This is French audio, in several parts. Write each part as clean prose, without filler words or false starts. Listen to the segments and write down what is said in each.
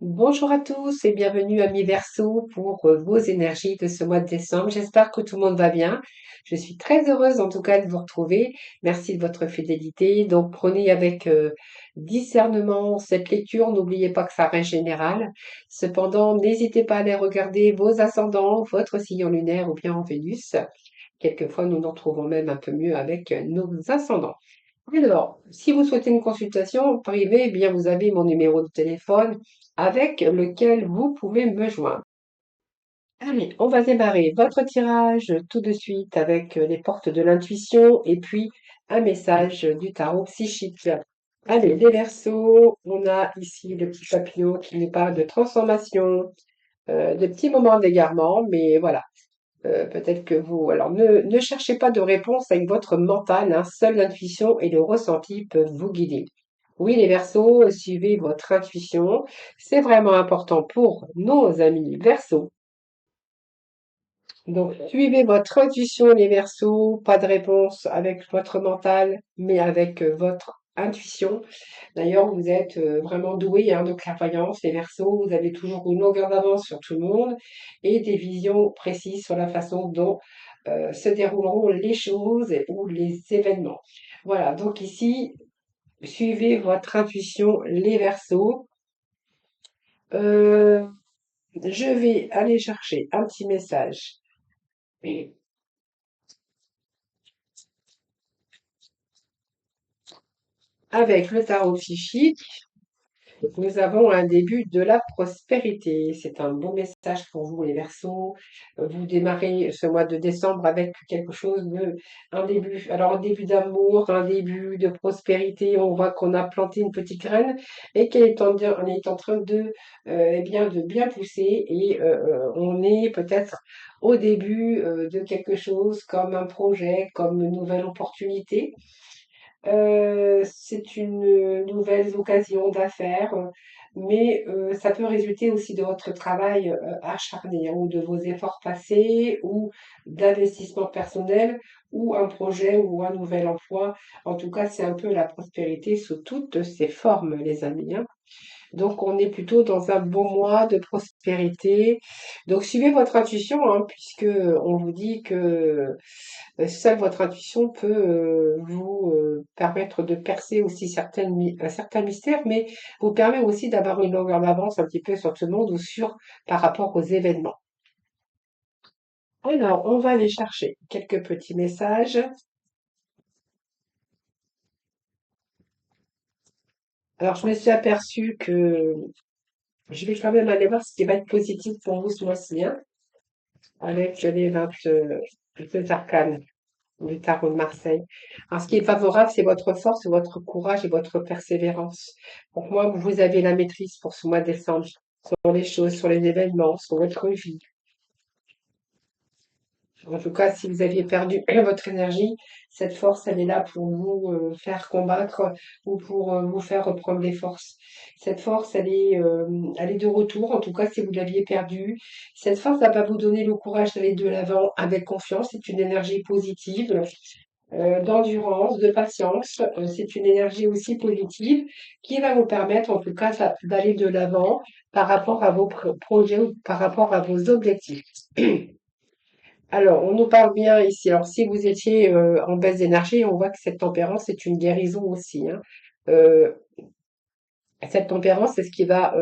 Bonjour à tous et bienvenue à Mi-Verso pour vos énergies de ce mois de décembre. J'espère que tout le monde va bien. Je suis très heureuse en tout cas de vous retrouver. Merci de votre fidélité. Donc prenez avec discernement cette lecture. N'oubliez pas que ça reste général. Cependant, n'hésitez pas à aller regarder vos ascendants, votre sillon lunaire ou bien en Vénus. Quelquefois, nous nous retrouvons même un peu mieux avec nos ascendants. Alors, si vous souhaitez une consultation privée, eh bien vous avez mon numéro de téléphone avec lequel vous pouvez me joindre. Allez, on va démarrer votre tirage tout de suite avec les portes de l'intuition et puis un message du tarot psychique. Allez, les Verseaux, on a ici le petit papillon qui nous parle de transformation, de petits moments d'égarement, mais voilà. Peut-être que vous... Alors, ne cherchez pas de réponse avec votre mental, hein, seule l'intuition et le ressenti peuvent vous guider. Oui, les Verseaux, suivez votre intuition. C'est vraiment important pour nos amis Verseaux. Donc, suivez votre intuition, les Verseaux. Pas de réponse avec votre mental, mais avec votre intuition. D'ailleurs, vous êtes vraiment doués hein, de clairvoyance, les Verseaux. Vous avez toujours une longueur d'avance sur tout le monde et des visions précises sur la façon dont se dérouleront les choses ou les événements. Voilà, donc ici, suivez votre intuition, les Verseaux. Euh, je vais aller chercher un petit message avec le tarot psychique. Nous avons un début de la prospérité. C'est un bon message pour vous, les Verseaux. Vous démarrez ce mois de décembre avec quelque chose de, un début. Alors, un début d'amour, un début de prospérité. On voit qu'on a planté une petite graine et on est en train de, eh bien, de bien pousser et on est peut-être au début de quelque chose comme un projet, comme une nouvelle opportunité. C'est une nouvelle occasion d'affaires, mais ça peut résulter aussi de votre travail acharné hein, ou de vos efforts passés ou d'investissement personnel ou un projet ou un nouvel emploi. En tout cas, c'est un peu la prospérité sous toutes ses formes, les amis, hein. Donc, on est plutôt dans un bon mois de prospérité. Donc, suivez votre intuition, hein, puisque on vous dit que seule votre intuition peut vous permettre de percer aussi un certain mystère, mais vous permet aussi d'avoir une longueur d'avance un petit peu sur tout le monde ou sur par rapport aux événements. Alors, on va aller chercher quelques petits messages. Alors, je me suis aperçue que je vais quand même aller voir ce qui va être positif pour vous ce mois-ci, hein, avec les 22 arcanes du tarot de Marseille. Alors, ce qui est favorable, c'est votre force, votre courage et votre persévérance. Donc, moi, vous avez la maîtrise pour ce mois de décembre sur les choses, sur les événements, sur votre vie. En tout cas, si vous aviez perdu votre énergie, cette force, elle est là pour vous faire combattre ou pour vous faire reprendre les forces. Cette force, elle est de retour. En tout cas, si vous l'aviez perdue, cette force, elle va vous donner le courage d'aller de l'avant avec confiance. C'est une énergie positive, d'endurance, de patience. C'est une énergie aussi positive qui va vous permettre, en tout cas, d'aller de l'avant par rapport à vos projets ou par rapport à vos objectifs. Alors, on nous parle bien ici. Alors, si vous étiez en baisse d'énergie, on voit que cette tempérance est une guérison aussi, hein. Euh, cette tempérance, c'est ce qui va,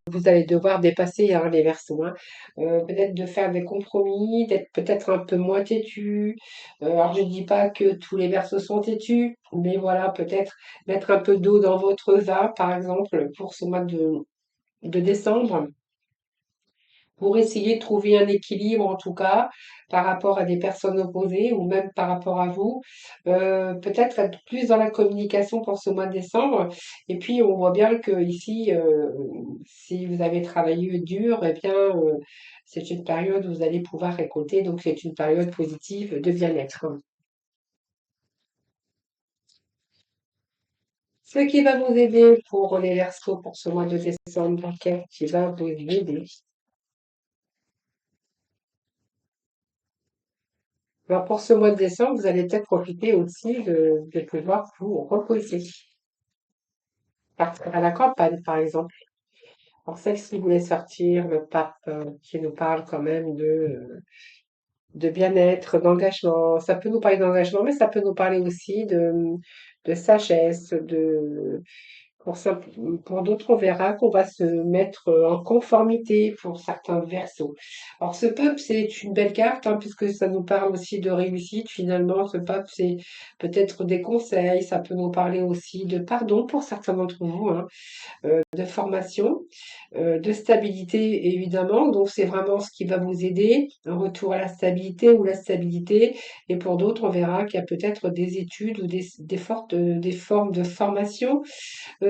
vous allez devoir dépasser hein, les versos, hein. Peut-être de faire des compromis, d'être peut-être un peu moins têtu. Alors, je ne dis pas que tous les versos sont têtus, mais voilà, peut-être mettre un peu d'eau dans votre vin, par exemple, pour ce mois de décembre pour essayer de trouver un équilibre, en tout cas, par rapport à des personnes opposées ou même par rapport à vous. Peut-être être plus dans la communication pour ce mois de décembre. Et puis, on voit bien que ici, si vous avez travaillé dur, eh bien, c'est une période où vous allez pouvoir récolter. Donc, c'est une période positive de bien-être. Ce qui va vous aider pour les Verseaux pour ce mois de décembre, qui va vous aider. Alors pour ce mois de décembre, vous allez peut-être profiter aussi de pouvoir vous reposer, partir à la campagne par exemple. Alors, celle qui voulait sortir, le pape, qui nous parle quand même de bien-être, d'engagement. Ça peut nous parler d'engagement, mais ça peut nous parler aussi de sagesse, pour, simple- pour d'autres, on verra qu'on va se mettre en conformité pour certains versos. Alors, ce pape, c'est une belle carte, hein, puisque ça nous parle aussi de réussite. Finalement, ce pape, c'est peut-être des conseils, ça peut nous parler aussi de pardon pour certains d'entre vous, hein, de formation, de stabilité évidemment. Donc c'est vraiment ce qui va vous aider, un retour à la stabilité ou la stabilité. Et pour d'autres, on verra qu'il y a peut-être des études ou des formes de formation.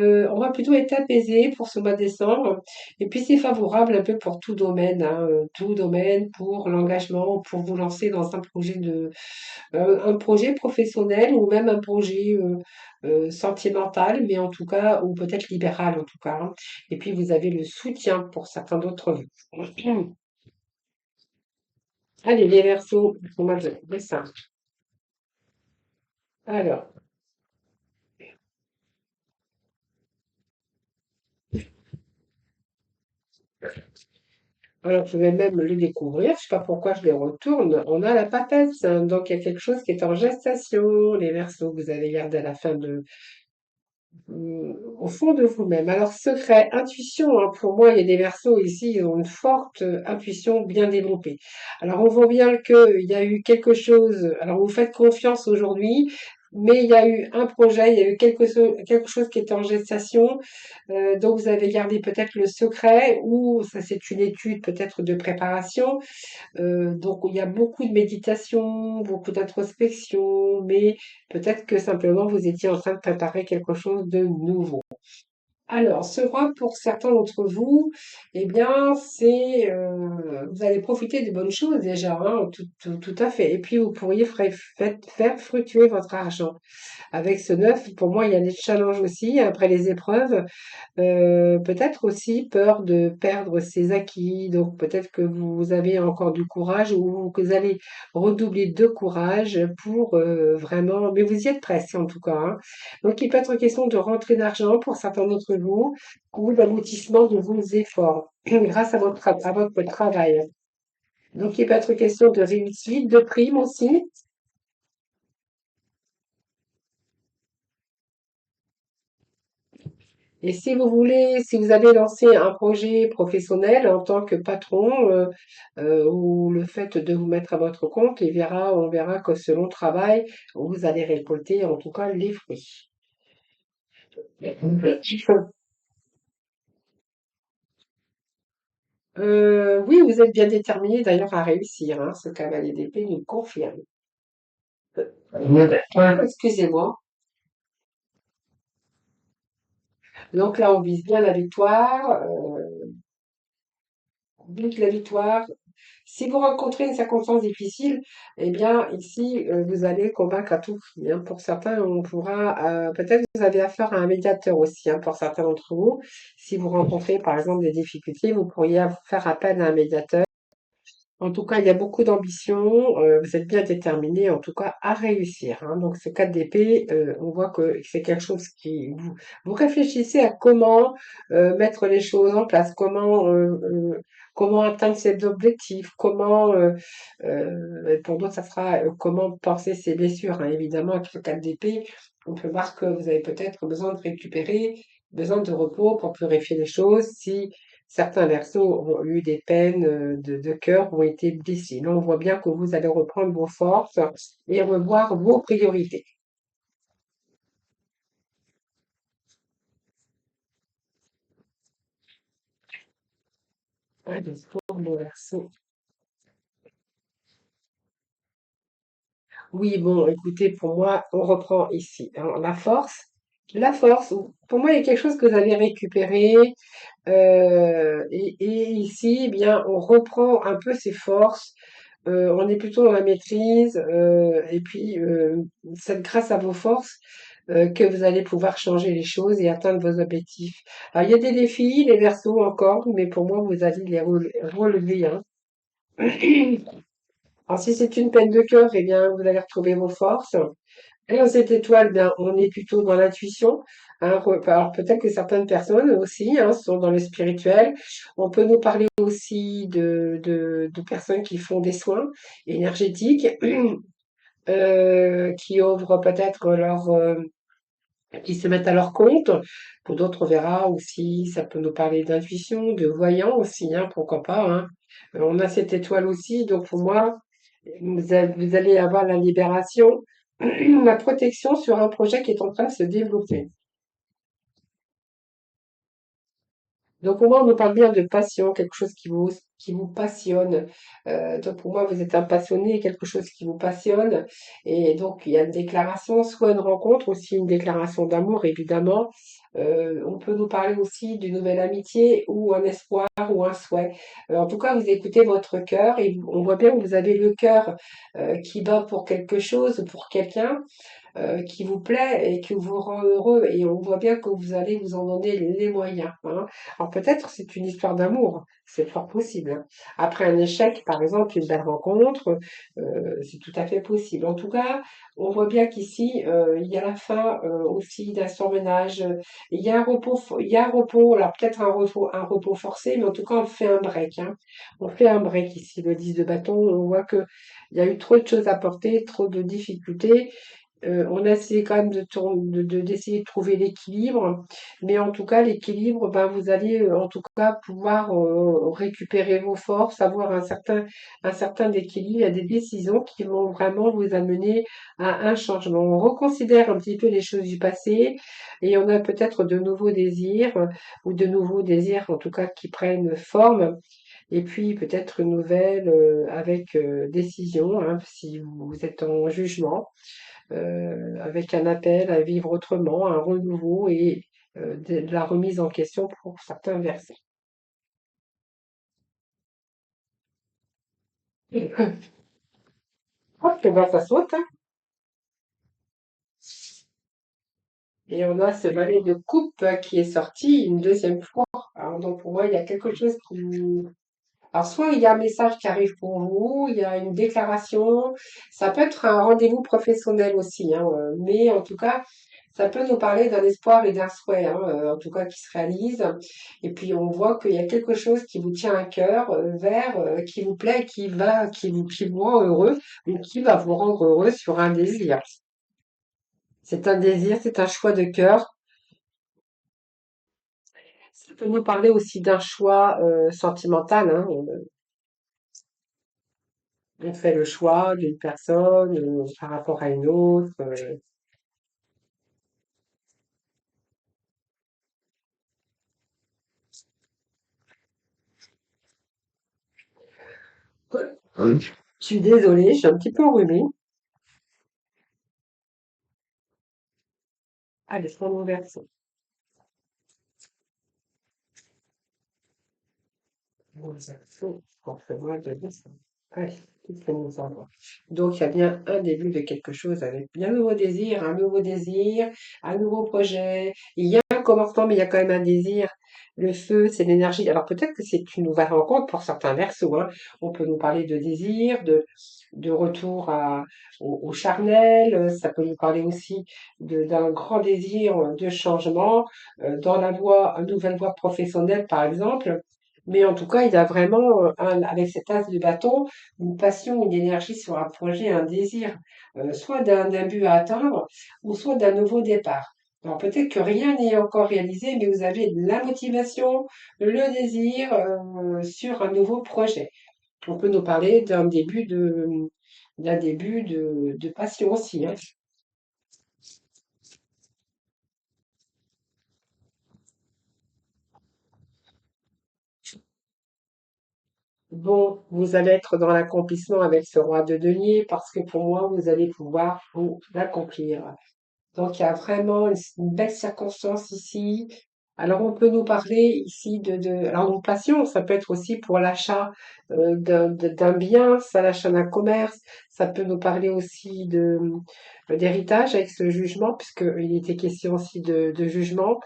On va plutôt être apaisé pour ce mois de décembre. Et puis c'est favorable un peu pour tout domaine, hein, tout domaine pour l'engagement, pour vous lancer dans un projet professionnel ou même un projet sentimental, mais en tout cas, ou peut-être libéral en tout cas, hein. Et puis vous avez le soutien pour certains d'entre vous. Allez, les Verseaux, pour moi, je dessin. Alors, alors, je vais même le découvrir. Je sais pas pourquoi je les retourne. On a la papesse, hein, donc il y a quelque chose qui est en gestation. Les Verseaux, vous avez gardé à la fin au fond de vous-même. Alors, secret, intuition, hein, pour moi, il y a des Verseaux ici, ils ont une forte intuition bien développée. Alors, on voit bien qu'il y a eu quelque chose. Alors, vous faites confiance aujourd'hui, mais il y a eu un projet, il y a eu quelque chose qui était en gestation. Donc, vous avez gardé peut-être le secret, ou ça, c'est une étude peut-être de préparation. Donc, il y a beaucoup de méditation, beaucoup d'introspection, mais peut-être que simplement vous étiez en train de préparer quelque chose de nouveau. Alors, ce roi, pour certains d'entre vous, eh bien, vous allez profiter de bonnes choses déjà, hein, tout à fait. Et puis, vous pourriez faire fructuer votre argent. Avec ce neuf, pour moi, il y a des challenges aussi après les épreuves. Peut-être aussi peur de perdre ses acquis, donc peut-être que vous avez encore du courage ou que vous allez redoubler de courage pour vraiment, mais vous y êtes presque en tout cas, hein. Donc il peut être question de rentrée d'argent pour certains d'entre vous ou d'aboutissement de vos efforts grâce à votre travail. Donc il peut être question de réussite, de prime aussi. Et si vous voulez, si vous avez lancé un projet professionnel en tant que patron, ou le fait de vous mettre à votre compte, on verra que ce long travail, vous allez récolter en tout cas les fruits. Oui, vous êtes bien déterminé d'ailleurs à réussir, hein, ce cavalier d'épée nous confirme. Excusez-moi. Donc là, on vise bien la victoire. Donc la victoire. Si vous rencontrez une circonstance difficile, eh bien, ici, vous allez combattre à tout prix, hein. Pour certains, on pourra, peut-être vous avez affaire à un médiateur aussi, hein, pour certains d'entre vous. Si vous rencontrez, par exemple, des difficultés, vous pourriez faire appel à un médiateur. En tout cas, il y a beaucoup d'ambition, vous êtes bien déterminé, en tout cas, à réussir, hein. Donc, ce 4 d'épée, on voit que c'est quelque chose vous réfléchissez à comment mettre les choses en place, comment atteindre ses objectifs, et pour d'autres, ça sera comment penser ses blessures, hein. Évidemment, avec le 4 d'épée, on peut voir que vous avez peut-être besoin de récupérer, besoin de repos pour purifier les choses. Si certains versos ont eu des peines de cœur, ont été blessés. Là, on voit bien que vous allez reprendre vos forces et revoir vos priorités. Allez, pour le verso. Oui, bon, écoutez, pour moi, on reprend ici, hein, la force. La force, pour moi, il y a quelque chose que vous avez récupéré. Et ici, eh bien, on reprend un peu ses forces. On est plutôt dans la maîtrise. Et puis, c'est grâce à vos forces que vous allez pouvoir changer les choses et atteindre vos objectifs. Alors, il y a des défis, les versos encore, mais pour moi, vous allez les relever, hein. Alors, si c'est une peine de cœur, eh bien, vous allez retrouver vos forces. Et dans cette étoile, bien, on est plutôt dans l'intuition. Alors peut-être que certaines personnes aussi sont dans le spirituel. On peut nous parler aussi de personnes qui font des soins énergétiques, qui ouvrent peut-être qui se mettent à leur compte. Pour d'autres, on verra aussi, ça peut nous parler d'intuition, de voyant aussi, pourquoi pas, hein. On a cette étoile aussi, donc pour moi, vous allez avoir la libération, la protection sur un projet qui est en train de se développer. Donc pour moi, on me parle bien de passion, quelque chose qui vous passionne. Donc pour moi, vous êtes un passionné, quelque chose qui vous passionne. Et donc il y a une déclaration, soit une rencontre, aussi une déclaration d'amour, évidemment. On peut nous parler aussi d'une nouvelle amitié ou un espoir ou un souhait. En tout cas, vous écoutez votre cœur et on voit bien que vous avez le cœur qui bat pour quelque chose, pour quelqu'un qui vous plaît et qui vous rend heureux. Et on voit bien que vous allez vous en donner les moyens, hein. Alors peut-être c'est une histoire d'amour, c'est fort possible, hein. Après un échec, par exemple, une belle rencontre, c'est tout à fait possible. En tout cas, on voit bien qu'ici, il y a la fin aussi d'un surmenage. Il y a un repos, il y a un repos, alors peut-être un repos forcé, mais en tout cas, on fait un break, hein. On fait un break ici, le 10 de bâton. On voit que il y a eu trop de choses à porter, trop de difficultés. On a essayé quand même d'essayer de trouver l'équilibre, mais en tout cas, l'équilibre, ben, vous allez en tout cas pouvoir récupérer vos forces, avoir un certain équilibre. Il y a des décisions qui vont vraiment vous amener à un changement. On reconsidère un petit peu les choses du passé et on a peut-être de nouveaux désirs ou de nouveaux désirs en tout cas qui prennent forme. Et puis peut-être une nouvelle avec décision, hein, si vous êtes en jugement avec un appel à vivre autrement, un renouveau et de la remise en question pour certains versets. Hop, et ben ça saute, hein. Et on a ce valet de coupe qui est sorti une deuxième fois. Alors, donc pour moi, il y a quelque chose qui... Alors soit il y a un message qui arrive pour vous, il y a une déclaration, ça peut être un rendez-vous professionnel aussi, hein, mais en tout cas, ça peut nous parler d'un espoir et d'un souhait, hein, en tout cas qui se réalise. Et puis on voit qu'il y a quelque chose qui vous tient à cœur, qui vous plaît, qui vous rend heureux, ou qui va vous rendre heureux sur un désir. C'est un désir, c'est un choix de cœur. Ça peut nous parler aussi d'un choix sentimental, hein. On fait le choix d'une personne par rapport à une autre. Je suis désolée, je suis un petit peu enrhumée. Allez, c'est mon verso. Mon verso, moi de dessin. Allez, qu'est-ce que nous avons? Donc, il y a bien un début de quelque chose avec bien un nouveau désir, un nouveau projet. Il y a un commencement, mais il y a quand même un désir. Le feu, c'est l'énergie. Alors, peut-être que c'est une nouvelle rencontre pour certains versos, hein. On peut nous parler de désir, de retour au charnel. Ça peut nous parler aussi d'un grand désir de changement dans la voie, une nouvelle voie professionnelle, par exemple. Mais en tout cas, il a vraiment, avec cet as de bâton, une passion, une énergie sur un projet, un désir, soit d'un but à atteindre, ou soit d'un nouveau départ. Alors peut-être que rien n'est encore réalisé, mais vous avez la motivation, le désir, sur un nouveau projet. On peut nous parler d'un début de passion aussi, hein. Bon, vous allez être dans l'accomplissement avec ce roi de denier parce que pour moi, vous allez pouvoir vous l'accomplir. Donc, il y a vraiment une belle circonstance ici. Alors, on peut nous parler ici alors, une passion, ça peut être aussi pour l'achat d'un bien, ça, l'achat d'un commerce. Ça peut nous parler aussi d'héritage avec ce jugement, puisqu'il était question aussi de jugement.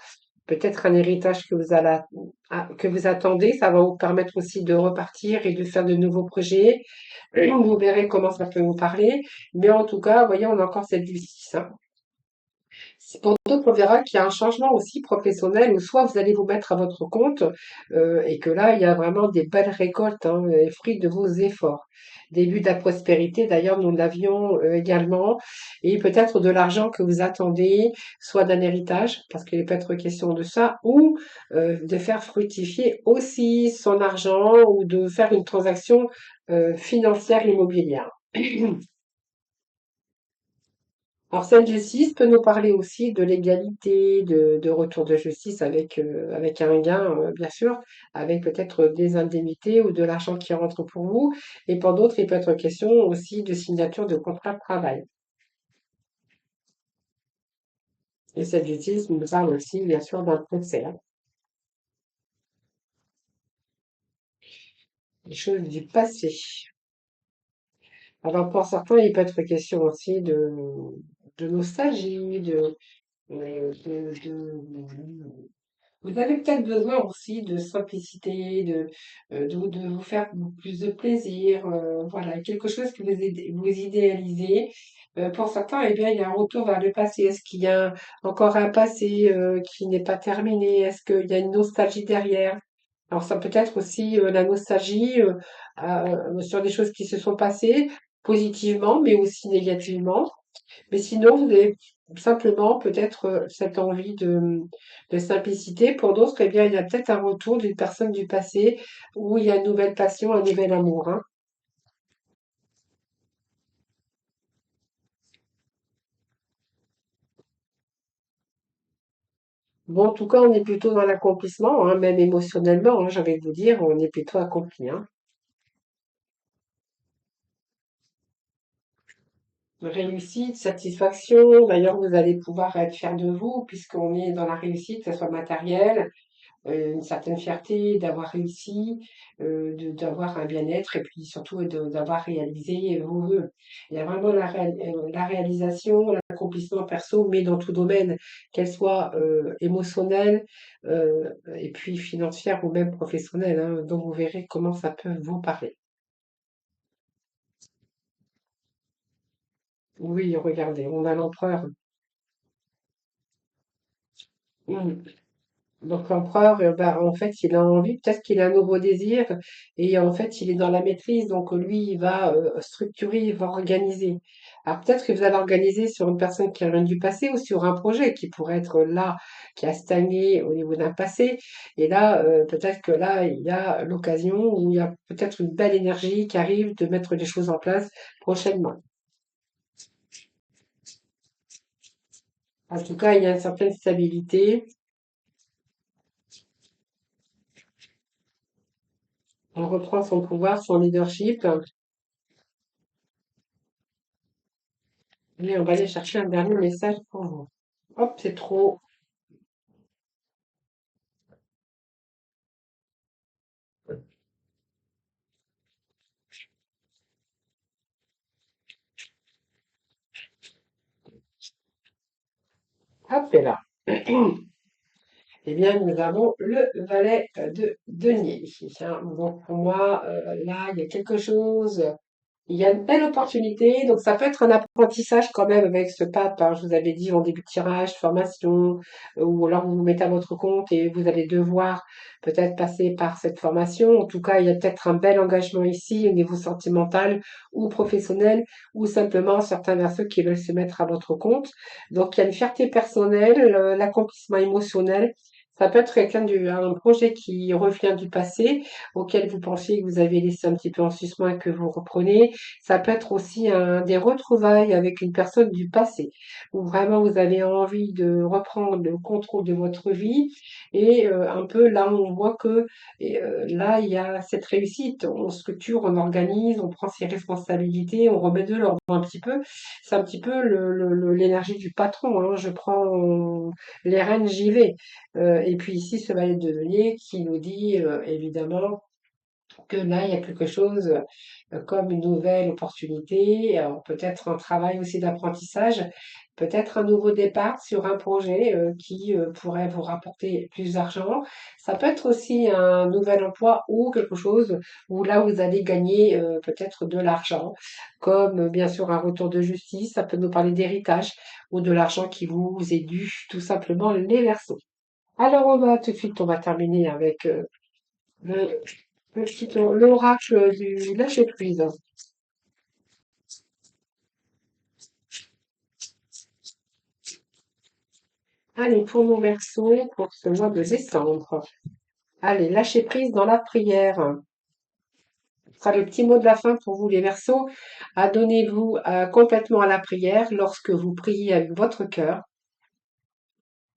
Peut-être un héritage que vous attendez, ça va vous permettre aussi de repartir et de faire de nouveaux projets. Vous verrez comment ça peut vous parler. Mais en tout cas, vous voyez, on a encore cette justice, hein. Pour d'autres, on verra qu'il y a un changement aussi professionnel où soit vous allez vous mettre à votre compte et que là, il y a vraiment des belles récoltes, hein, les fruits de vos efforts. Début de la prospérité, d'ailleurs, nous l'avions également, et peut-être de l'argent que vous attendez, soit d'un héritage, parce qu'il peut être question de ça, ou de faire fructifier aussi son argent ou de faire une transaction financière immobilière. Alors, cette justice peut nous parler aussi de l'égalité, de retour de justice avec un gain, bien sûr, avec peut-être des indemnités ou de l'argent qui rentre pour vous. Et pour d'autres, il peut être question aussi de signature de contrat de travail. Et cette justice nous parle aussi, bien sûr, d'un procès, hein, des choses du passé. Alors, pour certains, il peut être question aussi de nostalgie, de vous avez peut-être besoin aussi de simplicité, de vous faire plus de plaisir, voilà, quelque chose que vous idéalisez. Pour certains, eh bien, il y a un retour vers le passé. Est-ce qu'il y a encore un passé qui n'est pas terminé? Est-ce qu'il y a une nostalgie derrière? Alors ça peut être aussi la nostalgie sur des choses qui se sont passées positivement, mais aussi négativement. Mais sinon, vous avez simplement peut-être cette envie de simplicité. Pour d'autres, eh bien, il y a peut-être un retour d'une personne du passé où il y a une nouvelle passion, un nouvel amour, hein. Bon, en tout cas, on est plutôt dans l'accomplissement, hein, même émotionnellement, hein, j'ai envie de vous dire, on est plutôt accompli, hein. Réussite, satisfaction. D'ailleurs, vous allez pouvoir être fier de vous puisqu'on est dans la réussite, que ce soit matérielle, une certaine fierté d'avoir réussi, d'avoir un bien-être et puis surtout d'avoir réalisé vos vœux. Il y a vraiment la réalisation, l'accomplissement perso, mais dans tout domaine, qu'elle soit émotionnelle et puis financière ou même professionnelle, hein. Donc vous verrez comment ça peut vous parler. Oui, regardez, on a l'empereur. Mm. Donc l'empereur, bah, en fait, il a envie, peut-être qu'il a un nouveau désir, et en fait, il est dans la maîtrise, donc lui, il va structurer, il va organiser. Alors peut-être que vous allez organiser sur une personne qui vient du passé ou sur un projet qui pourrait être là, qui a stagné au niveau d'un passé, et là, peut-être que là, il y a l'occasion où il y a peut-être une belle énergie qui arrive de mettre les choses en place prochainement. En tout cas, il y a une certaine stabilité, on reprend son pouvoir, son leadership. Allez, on va aller chercher un dernier message pour vous. Hop, c'est trop. Hop, et là. Eh bien, nous avons le valet de denier. Hein. Donc, pour moi, là, il y a quelque chose. Il y a une belle opportunité, donc ça peut être un apprentissage quand même avec ce pape, hein. Je vous avais dit en début de tirage, formation, ou alors vous vous mettez à votre compte et vous allez devoir peut-être passer par cette formation. En tout cas, il y a peut-être un bel engagement ici au niveau sentimental ou professionnel, ou simplement certains vers ceux qui veulent se mettre à votre compte. Donc il y a une fierté personnelle, l'accomplissement émotionnel. Ça peut être un projet qui revient du passé, auquel vous pensiez que vous avez laissé un petit peu en suspens et que vous reprenez. Ça peut être aussi des retrouvailles avec une personne du passé, où vraiment vous avez envie de reprendre le contrôle de votre vie. Et un peu là, on voit que là, il y a cette réussite. On structure, on organise, on prend ses responsabilités, on remet de l'ordre un petit peu. C'est un petit peu l'énergie du patron, hein. Je prends les rênes, j'y vais. Et puis ici, ce valet de denier qui nous dit évidemment que là, il y a quelque chose comme une nouvelle opportunité, peut-être un travail aussi d'apprentissage, peut-être un nouveau départ sur un projet qui pourrait vous rapporter plus d'argent. Ça peut être aussi un nouvel emploi ou quelque chose où là, vous allez gagner peut-être de l'argent, comme bien sûr un retour de justice, ça peut nous parler d'héritage ou de l'argent qui vous est dû, tout simplement les Verseaux. Alors on va tout de suite, on va terminer avec le, l'oracle du lâcher prise. Allez, pour nos versos, pour ce mois de décembre. Allez, lâcher prise dans la prière. Ce sera le petit mot de la fin pour vous, les versos. Adonnez-vous complètement à la prière lorsque vous priez avec votre cœur.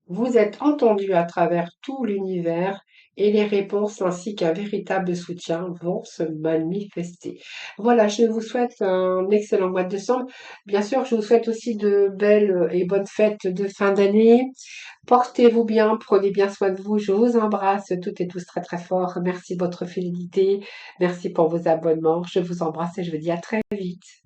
Vous êtes entendu à travers tout l'univers et les réponses ainsi qu'un véritable soutien vont se manifester. Voilà, je vous souhaite un excellent mois de décembre. Bien sûr, je vous souhaite aussi de belles et bonnes fêtes de fin d'année. Portez-vous bien, prenez bien soin de vous. Je vous embrasse toutes et tous très très fort. Merci de votre fidélité. Merci pour vos abonnements. Je vous embrasse et je vous dis à très vite.